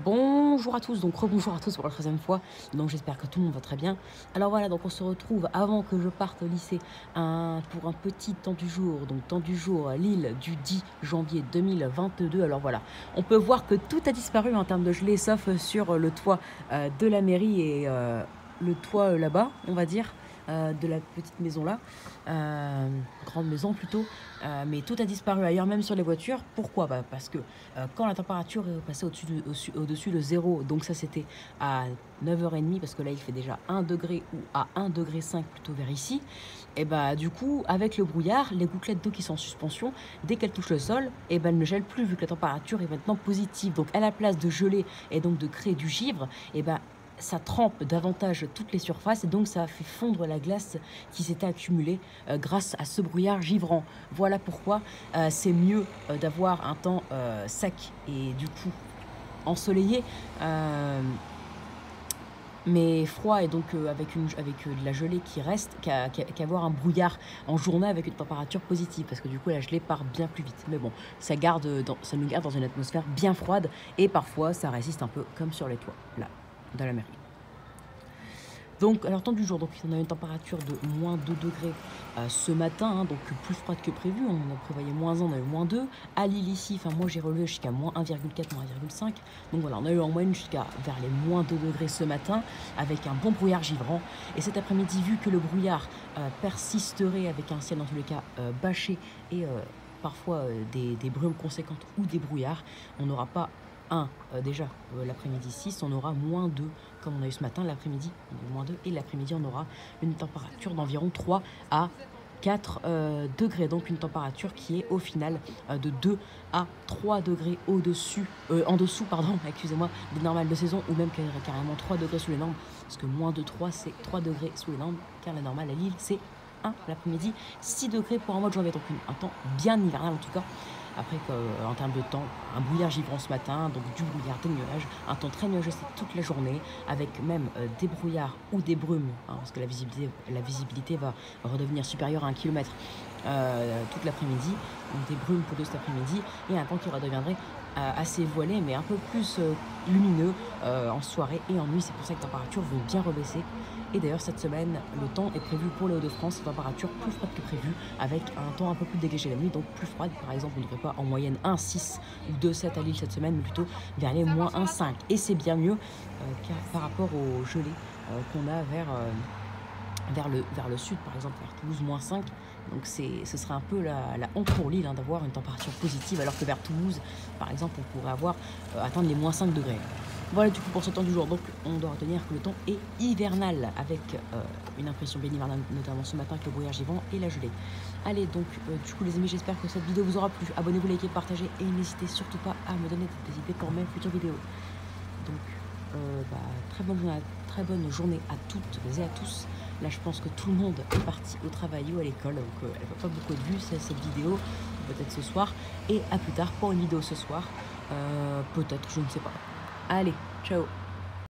Bonjour à tous, donc rebonjour à tous pour la 13e fois, donc j'espère que tout le monde va très bien. Alors voilà, donc on se retrouve avant que je parte au lycée pour un petit temps du jour, donc temps du jour à Lille du 10 janvier 2022. Alors voilà, on peut voir que tout a disparu en termes de gelée, sauf sur le toit de la mairie et le toit là-bas, on va dire. De la petite maison là, grande maison plutôt, mais tout a disparu ailleurs, même sur les voitures. Pourquoi? Parce que quand la température est passée au-dessus de zéro, donc ça c'était à 9h30, parce que là il fait déjà 1 degré ou à 1 degré 5 plutôt vers ici, et bah du coup avec le brouillard, les gouttelettes d'eau qui sont en suspension, dès qu'elles touchent le sol, et ben elles ne gèlent plus vu que la température est maintenant positive. Donc à la place de geler et donc de créer du givre, et ben ça trempe davantage toutes les surfaces et donc ça fait fondre la glace qui s'était accumulée grâce à ce brouillard givrant. Voilà pourquoi c'est mieux d'avoir un temps sec et du coup ensoleillé, mais froid et donc avec de la gelée qui reste, qu'avoir un brouillard en journée avec une température positive, parce que du coup la gelée part bien plus vite. Mais bon, ça nous garde dans une atmosphère bien froide et parfois ça résiste un peu comme sur les toits, là, dans la mairie. Donc, alors temps du jour, donc on a une température de moins 2 degrés ce matin, hein, donc plus froide que prévu. On a prévoyé moins 1, on a eu moins 2. À Lille ici, moi j'ai relevé jusqu'à moins 1,4, moins 1,5. Donc voilà, on a eu en moyenne jusqu'à vers les moins 2 degrés ce matin, avec un bon brouillard givrant. Et cet après-midi, vu que le brouillard persisterait avec un ciel dans tous les cas bâché et parfois des brumes conséquentes ou des brouillards, on n'aura pas déjà l'après-midi 6, on aura moins 2 comme on a eu ce matin. L'après-midi on a eu moins 2 et l'après-midi on aura une température d'environ 3 à 4 degrés, donc une température qui est au final de 2 à 3 degrés en dessous excusez-moi, des normales de saison, ou même carrément 3 degrés sous les normes, parce que moins de 3 c'est 3 degrés sous les normes, car la normale à Lille c'est 1 l'après-midi, 6 degrés pour un mois de janvier, donc un temps bien hivernal en tout cas. Après, en termes de temps, un brouillard givrant ce matin, donc du brouillard, des nuages, un temps très nuageux toute la journée, avec même des brouillards ou des brumes, hein, parce que la visibilité va redevenir supérieure à 1 kilomètre toute l'après-midi, donc des brumes pour cet après-midi, et un temps qui redeviendrait assez voilé, mais un peu plus lumineux en soirée et en nuit. C'est pour ça que les températures vont bien rebaisser. Et d'ailleurs, cette semaine, le temps est prévu pour les Hauts-de-France, une température plus froide que prévu, avec un temps un peu plus dégagé la nuit, donc plus froide. Par exemple, on ne devrait pas en moyenne 1,6 ou 2,7 à Lille cette semaine, mais plutôt vers les moins 1,5. Et c'est bien mieux car par rapport aux gelées qu'on a vers le sud, par exemple, vers Toulouse, moins 5. Donc ce serait un peu la honte pour Lille, hein, d'avoir une température positive, alors que vers Toulouse, par exemple, on pourrait atteindre les moins 5 degrés. Voilà du coup pour ce temps du jour. Donc on doit retenir que le temps est hivernal, avec une impression bien hivernale, notamment ce matin avec le brouillard givrant et la gelée. Allez, donc du coup les amis, j'espère que cette vidéo vous aura plu. Abonnez-vous, likez, partagez et n'hésitez surtout pas à me donner des idées pour mes futures vidéos. Donc très bonne journée à toutes et à tous. Là je pense que tout le monde est parti au travail ou à l'école, donc elle ne voit pas beaucoup de vues cette vidéo, peut-être ce soir, et à plus tard pour une vidéo ce soir, peut-être, je ne sais pas. Allez, ciao.